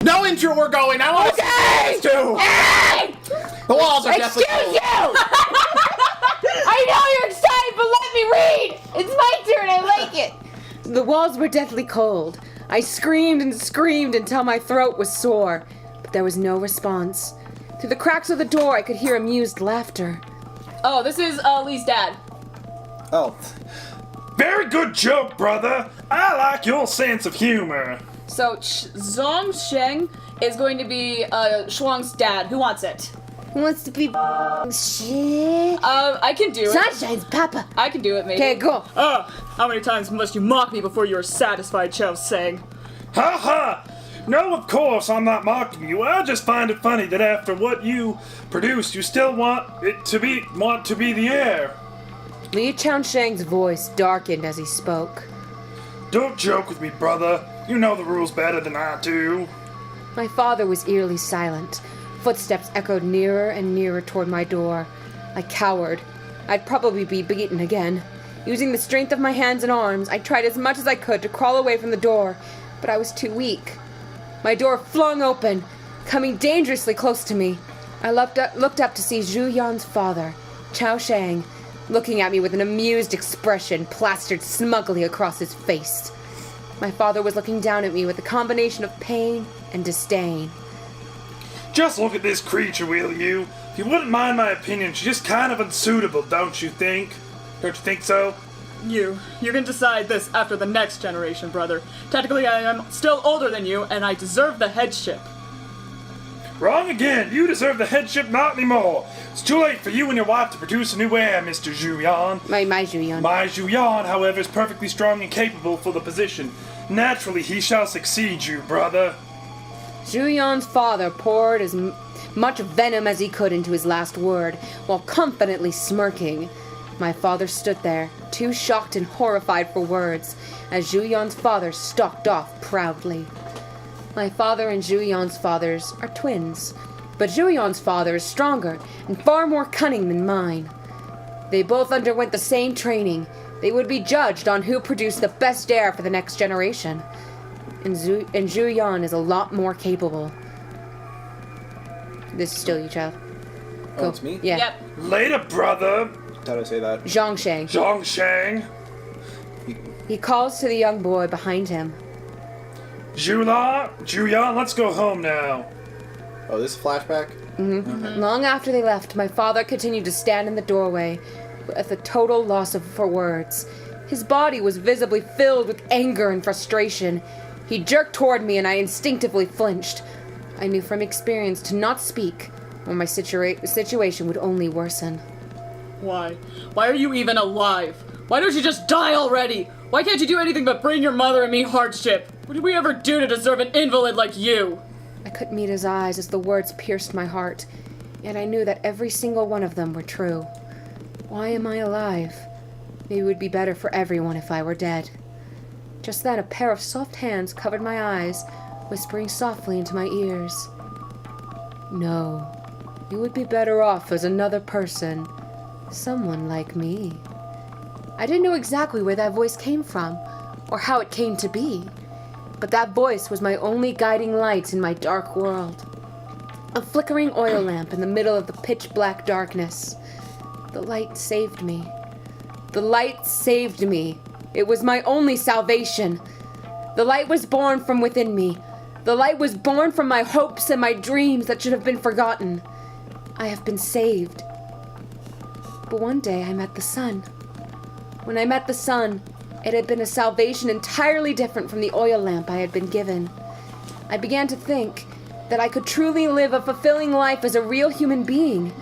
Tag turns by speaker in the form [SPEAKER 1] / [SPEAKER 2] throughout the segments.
[SPEAKER 1] No intro, we're going. I want to see this too.
[SPEAKER 2] Hey!
[SPEAKER 1] The walls are definitely
[SPEAKER 2] Excuse you! I know you're excited, but let me read! It's my turn, I like it! The walls were deathly cold. I screamed and screamed until my throat was sore, but there was no response. Through the cracks of the door, I could hear amused laughter.
[SPEAKER 3] Oh, this is Lee's dad.
[SPEAKER 4] Oh.
[SPEAKER 5] Very good joke, brother. I like your sense of humor.
[SPEAKER 3] So, Zhong Sheng is going to be Shuang's dad. Who wants it?
[SPEAKER 2] Who wants to be shit?
[SPEAKER 3] I can do it.
[SPEAKER 2] Sunshine's papa.
[SPEAKER 3] I can do it, maybe.
[SPEAKER 2] Okay, go.
[SPEAKER 3] How many times must you mock me before you are satisfied, Chao Sang?
[SPEAKER 5] Ha ha! No, of course, I'm not mocking you. I just find it funny that after what you produced, you still want to be the heir.
[SPEAKER 2] Li Changsheng's voice darkened as he spoke.
[SPEAKER 5] Don't joke with me, brother. You know the rules better than I do.
[SPEAKER 2] My father was eerily silent. Footsteps echoed nearer and nearer toward my door. I cowered. I'd probably be beaten again. Using the strength of my hands and arms, I tried as much as I could to crawl away from the door, but I was too weak. My door flung open, coming dangerously close to me. I looked up to see Zhu Yan's father, Chao Shang, looking at me with an amused expression plastered smugly across his face. My father was looking down at me with a combination of pain and disdain.
[SPEAKER 5] Just look at this creature, will you? If you wouldn't mind my opinion, she's just kind of unsuitable, don't you think? Don't you think so?
[SPEAKER 3] You can decide this after the next generation, brother. Technically, I am still older than you, and I deserve the headship.
[SPEAKER 5] Wrong again. You deserve the headship, not anymore. It's too late for you and your wife to produce a new heir, Mr. Zhu Yan.
[SPEAKER 2] My Zhu Yan.
[SPEAKER 5] My Zhu Yan, however, is perfectly strong and capable for the position. Naturally, he shall succeed you, brother.
[SPEAKER 2] Zhu Yan's father poured as much venom as he could into his last word, while confidently smirking. My father stood there, too shocked and horrified for words, as Zhu Yan's father stalked off proudly. My father and Zhu Yan's fathers are twins, but Zhu Yan's father is stronger and far more cunning than mine. They both underwent the same training. They would be judged on who produced the best heir for the next generation. And Zhu Yan is a lot more capable. This is still you, child.
[SPEAKER 4] Oh, it's me?
[SPEAKER 2] Yeah.
[SPEAKER 3] Yep.
[SPEAKER 5] Later, brother.
[SPEAKER 4] How do I say that?
[SPEAKER 2] Zhang Shang.
[SPEAKER 5] Zhong Shang.
[SPEAKER 2] He calls to the young boy behind him.
[SPEAKER 5] Zhu Yan, let's go home now.
[SPEAKER 4] Oh, this is a flashback?
[SPEAKER 2] Mm-hmm. Long after they left, my father continued to stand in the doorway with a total loss for words. His body was visibly filled with anger and frustration. He jerked toward me and I instinctively flinched. I knew from experience to not speak, or my situation would only worsen.
[SPEAKER 3] Why? Why are you even alive? Why don't you just die already? Why can't you do anything but bring your mother and me hardship? What did we ever do to deserve an invalid like you?
[SPEAKER 2] I couldn't meet his eyes as the words pierced my heart, yet I knew that every single one of them were true. Why am I alive? Maybe it would be better for everyone if I were dead. Just then, a pair of soft hands covered my eyes, whispering softly into my ears. No, you would be better off as another person. Someone like me. I didn't know exactly where that voice came from, or how it came to be, but that voice was my only guiding light in my dark world. A flickering oil lamp in the middle of the pitch-black darkness. The light saved me. The light saved me. It was my only salvation. The light was born from within me. The light was born from my hopes and my dreams that should have been forgotten. I have been saved. But one day I met the sun. When I met the sun, it had been a salvation entirely different from the oil lamp I had been given. I began to think that I could truly live a fulfilling life as a real human being.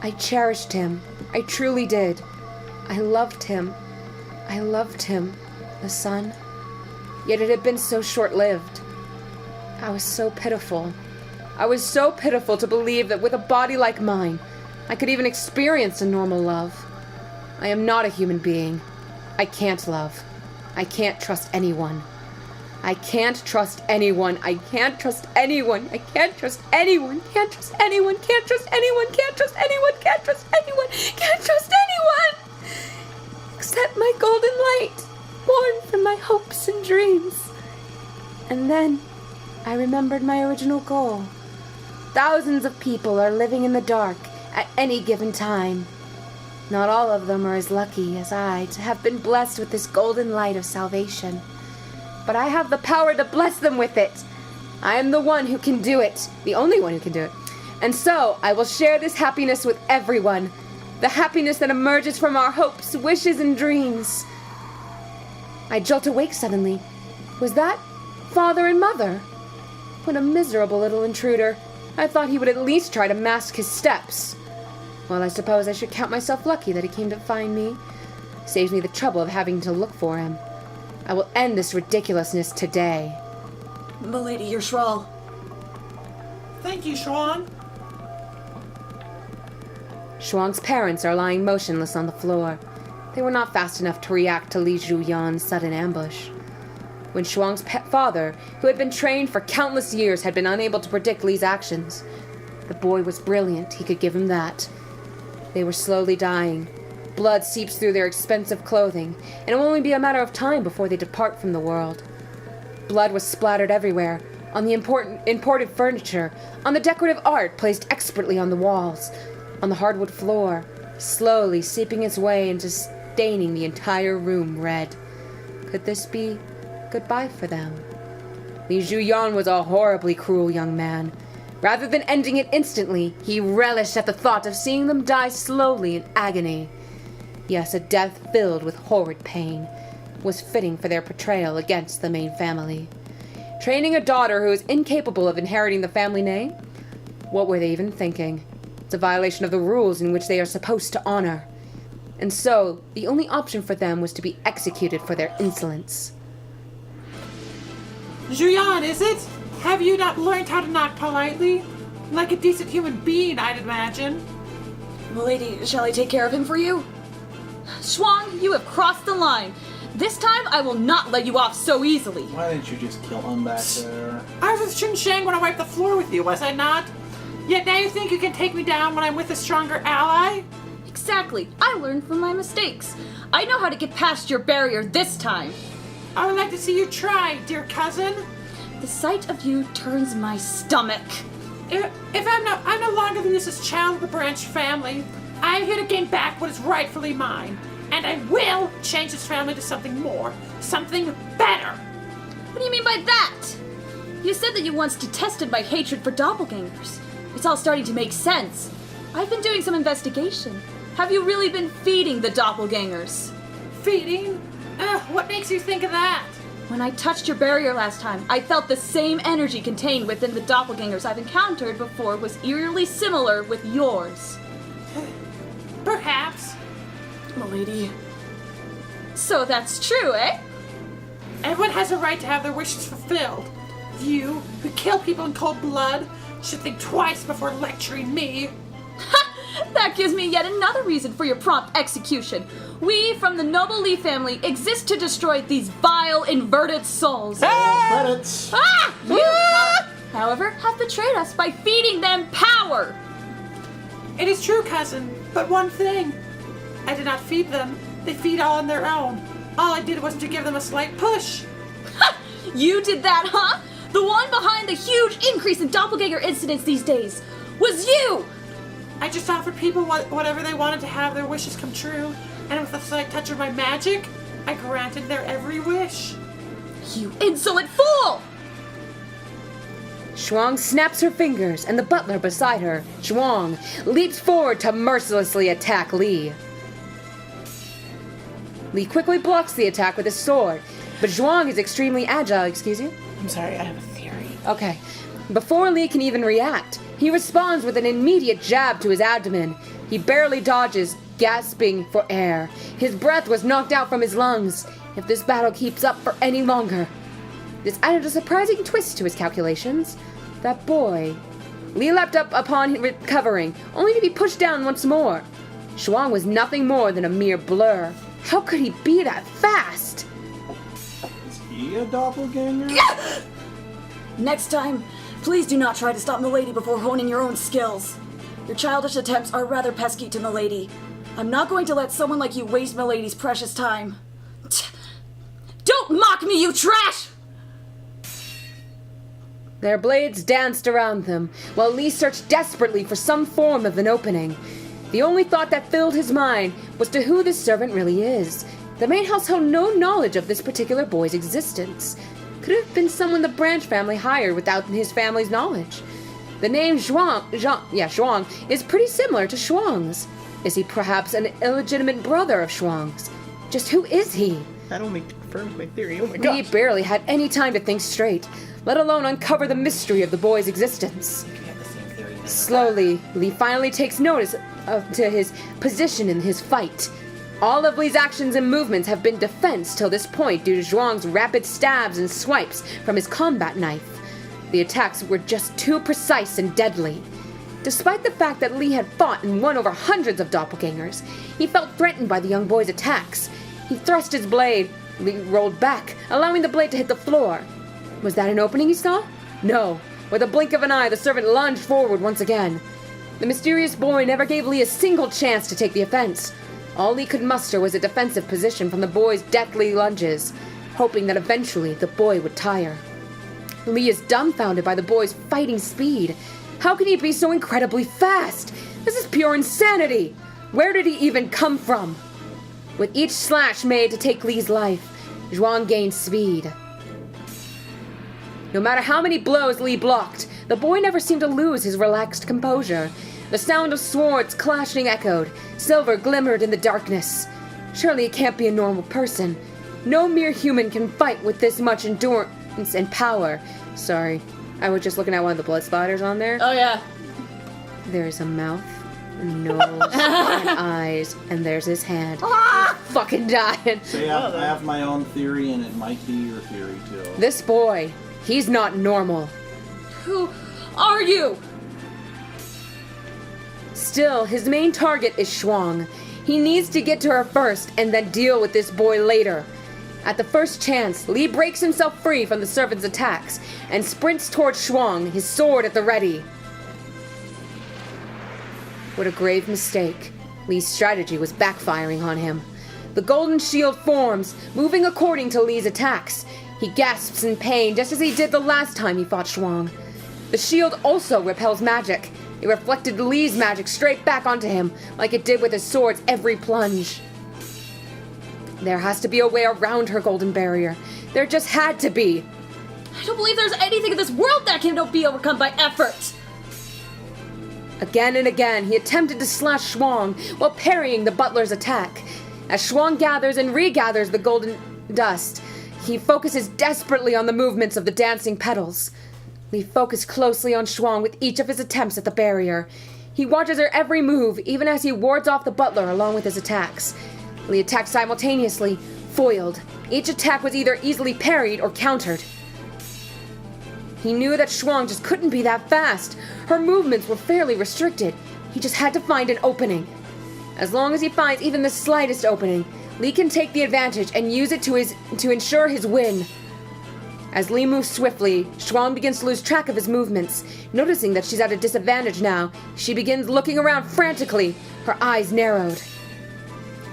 [SPEAKER 2] I cherished him. I truly did. I loved him. I loved him, the sun. Yet it had been so short-lived. I was so pitiful. I was so pitiful to believe that with a body like mine, I could even experience a normal love. I am not a human being. I can't love. I can't trust anyone. I can't trust anyone. I can't trust anyone. I can't trust anyone. Can't trust anyone. Can't trust anyone. Can't trust anyone. Can't trust anyone. Can't trust anyone. Except my golden light, born from my hopes and dreams. And then, I remembered my original goal. Thousands of people are living in the dark at any given time. Not all of them are as lucky as I to have been blessed with this golden light of salvation. But I have the power to bless them with it. I am the one who can do it, the only one who can do it. And so I will share this happiness with everyone, the happiness that emerges from our hopes, wishes, and dreams. I jolt awake suddenly. Was that Father and Mother? What a miserable little intruder. I thought he would at least try to mask his steps. Well, I suppose I should count myself lucky that he came to find me. Saves me the trouble of having to look for him. I will end this ridiculousness today.
[SPEAKER 3] Milady, your shawl.
[SPEAKER 6] Thank you, Shuang.
[SPEAKER 2] Shuang's parents are lying motionless on the floor. They were not fast enough to react to Li Zhuyan's sudden ambush. When Shuang's father, who had been trained for countless years, had been unable to predict Li's actions, the boy was brilliant, he could give him that. They were slowly dying. Blood seeps through their expensive clothing, and it will only be a matter of time before they depart from the world. Blood was splattered everywhere, on the imported furniture, on the decorative art placed expertly on the walls, on the hardwood floor, slowly seeping its way into staining the entire room red. Could this be goodbye for them? Li Zhuyan was a horribly cruel young man. Rather than ending it instantly, he relished at the thought of seeing them die slowly in agony. Yes, a death filled with horrid pain was fitting for their portrayal against the main family. Training a daughter who is incapable of inheriting the family name? What were they even thinking? It's a violation of the rules in which they are supposed to honor. And so, the only option for them was to be executed for their insolence.
[SPEAKER 6] Zhuyan, is it? Have you not learned how to knock politely? Like a decent human being, I'd imagine.
[SPEAKER 3] Milady, shall I take care of him for you? Shuang, you have crossed the line. This time I will not let you off so easily.
[SPEAKER 4] Why didn't you just kill him back there?
[SPEAKER 6] I was with Xing Shang when I wiped the floor with you, was I not? Yet now you think you can take me down when I'm with a stronger ally?
[SPEAKER 3] Exactly. I learned from my mistakes. I know how to get past your barrier this time.
[SPEAKER 6] I would like to see you try, dear cousin.
[SPEAKER 3] The sight of you turns my stomach.
[SPEAKER 6] If I'm no longer than this child of the Branch family, I'm here to gain back what is rightfully mine. And I will change this family to something more, something better.
[SPEAKER 3] What do you mean by that? You said that you once detested my hatred for doppelgangers. It's all starting to make sense. I've been doing some investigation. Have you really been feeding the doppelgangers?
[SPEAKER 6] Feeding? What makes you think of that?
[SPEAKER 3] When I touched your barrier last time, I felt the same energy contained within the doppelgangers I've encountered before was eerily similar with yours.
[SPEAKER 6] Perhaps.
[SPEAKER 3] Milady. So that's true, eh?
[SPEAKER 6] Everyone has a right to have their wishes fulfilled. You, who kill people in cold blood, should think twice before lecturing me.
[SPEAKER 3] Ha! That gives me yet another reason for your prompt execution. We, from the noble Li family, exist to destroy these vile, inverted souls.
[SPEAKER 4] Credits!
[SPEAKER 3] Ah! You, however, have betrayed us by feeding them power.
[SPEAKER 6] It is true, cousin, but one thing. I did not feed them. They feed all on their own. All I did was to give them a slight push.
[SPEAKER 3] Ha! You did that, huh? The one behind the huge increase in doppelganger incidents these days was you!
[SPEAKER 6] I just offered people whatever they wanted to have their wishes come true, and with a slight touch of my magic, I granted their every wish.
[SPEAKER 3] You insolent fool!
[SPEAKER 2] Shuang snaps her fingers, and the butler beside her, Shuang, leaps forward to mercilessly attack Li. Li quickly blocks the attack with his sword, but Zhuang is extremely agile. Excuse you?
[SPEAKER 6] I'm sorry, I have a theory.
[SPEAKER 2] Okay. Before Li can even react, he responds with an immediate jab to his abdomen. He barely dodges, gasping for air. His breath was knocked out from his lungs. If this battle keeps up for any longer. This added a surprising twist to his calculations. That boy. Li leapt up upon recovering, only to be pushed down once more. Shuang was nothing more than a mere blur. How could he be that fast?
[SPEAKER 4] Is he a doppelganger?
[SPEAKER 3] Next time, please do not try to stop Milady before honing your own skills. Your childish attempts are rather pesky to Milady. I'm not going to let someone like you waste Milady's precious time. Don't mock me, you trash!
[SPEAKER 2] Their blades danced around them, while Lee searched desperately for some form of an opening. The only thought that filled his mind was to who this servant really is. The main house held no knowledge of this particular boy's existence. Could it have been someone the Branch family hired without his family's knowledge? The name Zhuang is pretty similar to Shuang's. Is he perhaps an illegitimate brother of Shuang's? Just who is he?
[SPEAKER 7] That only confirms my theory. Oh my
[SPEAKER 2] Lee
[SPEAKER 7] gosh.
[SPEAKER 2] barely had any time to think straight, let alone uncover the mystery of the boy's existence.
[SPEAKER 7] We have the same theory now.
[SPEAKER 2] Slowly, Lee finally takes notice to his position in his fight. All of Lee's actions and movements have been defense till this point due to Zhuang's rapid stabs and swipes from his combat knife. The attacks were just too precise and deadly. Despite the fact that Lee had fought and won over hundreds of doppelgangers, he felt threatened by the young boy's attacks. He thrust his blade. Lee rolled back, allowing the blade to hit the floor. Was that an opening he saw? No. With a blink of an eye, the servant lunged forward once again. The mysterious boy never gave Lee a single chance to take the offense. All Lee could muster was a defensive position from the boy's deathly lunges, hoping that eventually the boy would tire. Lee is dumbfounded by the boy's fighting speed. How can he be so incredibly fast? This is pure insanity! Where did he even come from? With each slash made to take Lee's life, Zhuang gained speed. No matter how many blows Lee blocked, the boy never seemed to lose his relaxed composure. The sound of swords clashing echoed. Silver glimmered in the darkness. Surely it can't be a normal person. No mere human can fight with this much endurance and power. Sorry, I was just looking at one of the blood splatters on there.
[SPEAKER 3] Oh, yeah.
[SPEAKER 2] There's a mouth, a nose, and eyes, and there's his hand. He's fucking dying.
[SPEAKER 4] So yeah, I have my own theory, and it might be your theory too.
[SPEAKER 2] This boy, he's not normal.
[SPEAKER 3] Who are you?
[SPEAKER 2] Still, his main target is Shuang. He needs to get to her first and then deal with this boy later. At the first chance, Lee breaks himself free from the servant's attacks and sprints towards Shuang, his sword at the ready. What a grave mistake. Lee's strategy was backfiring on him. The golden shield forms, moving according to Lee's attacks. He gasps in pain just as he did the last time he fought Shuang. The shield also repels magic. It reflected Lee's magic straight back onto him, like it did with his sword's every plunge. There has to be a way around her golden barrier. There just had to be.
[SPEAKER 3] I don't believe there's anything in this world that cannot be overcome by effort.
[SPEAKER 2] Again and again, he attempted to slash Shuang while parrying the butler's attack. As Shuang gathers and regathers the golden dust, he focuses desperately on the movements of the dancing petals. Lee focused closely on Shuang with each of his attempts at the barrier. He watches her every move, even as he wards off the butler along with his attacks. Lee attacked simultaneously, foiled. Each attack was either easily parried or countered. He knew that Shuang just couldn't be that fast. Her movements were fairly restricted. He just had to find an opening. As long as he finds even the slightest opening, Lee can take the advantage and use it to ensure his win. As Lee moves swiftly, Shuang begins to lose track of his movements. Noticing that she's at a disadvantage now, she begins looking around frantically, her eyes narrowed.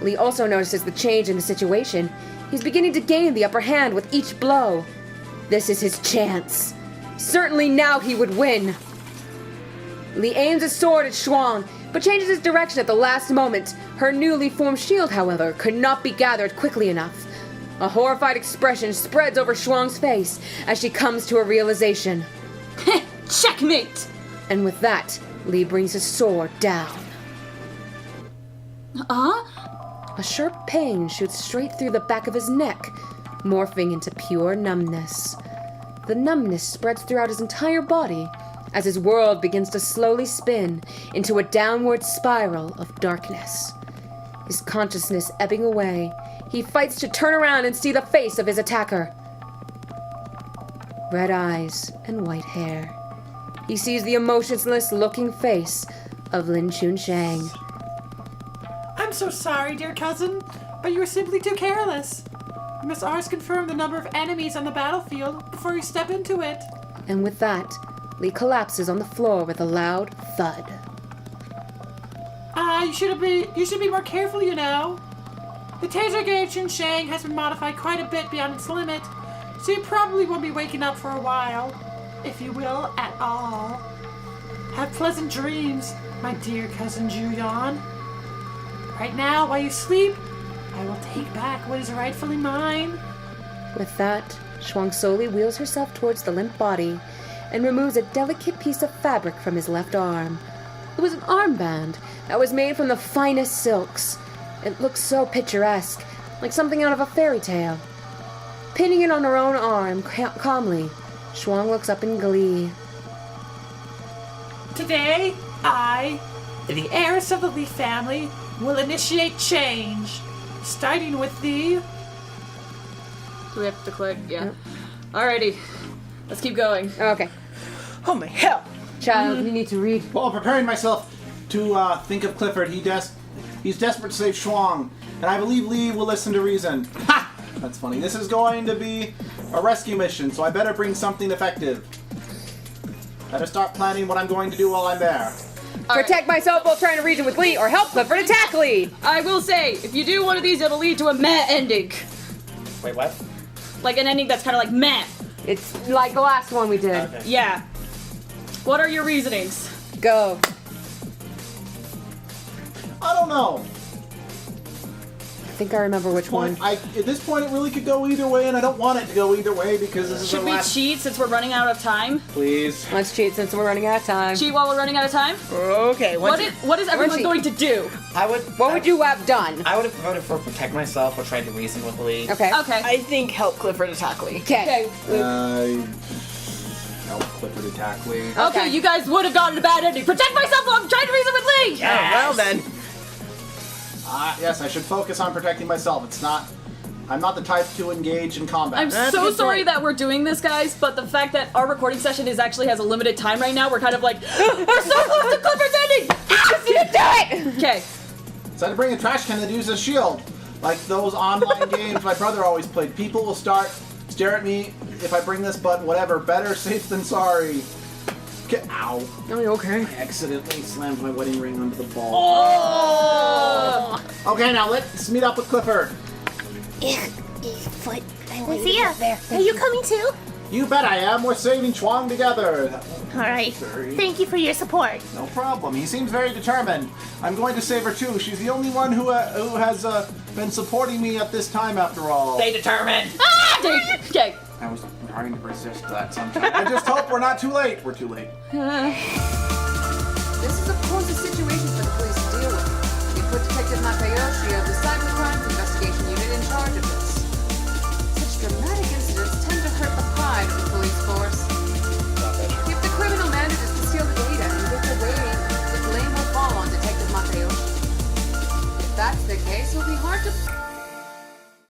[SPEAKER 2] Lee also notices the change in the situation. He's beginning to gain the upper hand with each blow. This is his chance. Certainly now he would win. Lee aims his sword at Shuang, but changes his direction at the last moment. Her newly formed shield, however, could not be gathered quickly enough. A horrified expression spreads over Shuang's face as she comes to a realization.
[SPEAKER 3] Checkmate!
[SPEAKER 2] And with that, Lee brings his sword down. A sharp pain shoots straight through the back of his neck, morphing into pure numbness. The numbness spreads throughout his entire body as his world begins to slowly spin into a downward spiral of darkness. His consciousness ebbing away, he fights to turn around and see the face of his attacker. Red eyes and white hair. He sees the emotionless-looking face of Lin Chunshang.
[SPEAKER 6] I'm so sorry, dear cousin, but you were simply too careless. You must always confirm the number of enemies on the battlefield before you step into it.
[SPEAKER 2] And with that, Lee collapses on the floor with a loud thud.
[SPEAKER 6] You should be more careful, you know. The taser gauge Chunshang has been modified quite a bit beyond its limit, so you probably won't be waking up for a while. if you will, at all. Have pleasant dreams, my dear cousin Juyon. Right now, while you sleep, I will take back what is rightfully mine.
[SPEAKER 2] With that, Shuang slowly wheels herself towards the limp body and removes a delicate piece of fabric from his left arm. It was an armband that was made from the finest silks. It looked so picturesque, like something out of a fairy tale. Pinning it on her own arm calmly, Shuang looks up in glee.
[SPEAKER 6] Today, I, the heiress of the Lee family, will initiate change, starting with the...
[SPEAKER 3] Do we have to click? Yeah. Alrighty. Let's keep going.
[SPEAKER 2] Okay.
[SPEAKER 7] Oh my hell!
[SPEAKER 2] Child, you need to read.
[SPEAKER 4] Well, preparing myself to think of Clifford, he's desperate to save Shuang, and I believe Lee will listen to reason. Ha! That's funny. This is going to be a rescue mission, so I better bring something effective. Better start planning what I'm going to do while I'm there.
[SPEAKER 2] Protect myself while trying to reason with Lee, or help Clifford attack Lee!
[SPEAKER 3] I will say, if you do one of these, it'll lead to a meh ending.
[SPEAKER 7] Wait, what?
[SPEAKER 3] Like an ending that's kind of like meh.
[SPEAKER 2] It's like the last one we did.
[SPEAKER 7] Okay.
[SPEAKER 3] Yeah. What are your reasonings?
[SPEAKER 2] Go.
[SPEAKER 4] I don't know.
[SPEAKER 2] I think I remember which one.
[SPEAKER 4] At this point, it really could go either way, and I don't want it to go either way because this is
[SPEAKER 3] Should
[SPEAKER 4] the
[SPEAKER 3] we
[SPEAKER 4] last.
[SPEAKER 3] cheat since we're running out of time?
[SPEAKER 4] Please.
[SPEAKER 2] Let's cheat since we're running out of time.
[SPEAKER 3] Cheat while we're running out of time?
[SPEAKER 7] Okay,
[SPEAKER 3] What is everyone
[SPEAKER 2] cheat.
[SPEAKER 3] going to do?
[SPEAKER 2] What would you have done?
[SPEAKER 7] I would have voted for protect myself or tried to reason with Lee.
[SPEAKER 2] Okay.
[SPEAKER 3] Okay.
[SPEAKER 7] I think help Clifford attack Lee.
[SPEAKER 2] Okay.
[SPEAKER 4] Help Clifford attack Lee.
[SPEAKER 3] Okay, you guys would have gotten a bad ending. Protect myself while I'm trying to reason with Lee!
[SPEAKER 7] Yeah, well then.
[SPEAKER 4] Yes, I should focus on protecting myself. I'm not the type to engage in combat.
[SPEAKER 3] I'm
[SPEAKER 7] That's a
[SPEAKER 3] so
[SPEAKER 7] good
[SPEAKER 3] sorry
[SPEAKER 7] point.
[SPEAKER 3] that we're doing this, guys, but the fact that our recording session actually has a limited time right now, we're kind of like, we're so close to Clifford's ending!
[SPEAKER 2] You do it!
[SPEAKER 3] Okay.
[SPEAKER 4] So I had to bring a trash can that uses a shield. Like those online games my brother always played. People will stare at me if I bring this, but whatever. Better safe than sorry. Ow.
[SPEAKER 2] Oh, you okay?
[SPEAKER 4] I accidentally slammed my wedding ring onto the ball. Okay, now let's meet up with Clifford.
[SPEAKER 8] Lucia, are you coming too?
[SPEAKER 4] You bet I am. We're saving Chuang together.
[SPEAKER 8] All right.
[SPEAKER 4] Sorry.
[SPEAKER 8] Thank you for your support.
[SPEAKER 4] No problem. He seems very determined. I'm going to save her too. She's the only one who has been supporting me at this time after all.
[SPEAKER 7] Stay determined.
[SPEAKER 3] Okay.
[SPEAKER 4] I was trying to resist that sometimes. I just hope we're not too late. We're too late.
[SPEAKER 2] This is, of course, a situation for the police to deal with. We put Detective Nakayoshi of the Cybercrime Investigation Unit in charge of this. Such dramatic incidents tend to hurt the pride of the police force. If the criminal manages to steal the data and gets away, the blame will fall on Detective Nakayoshi. If that's the case, it'll be hard to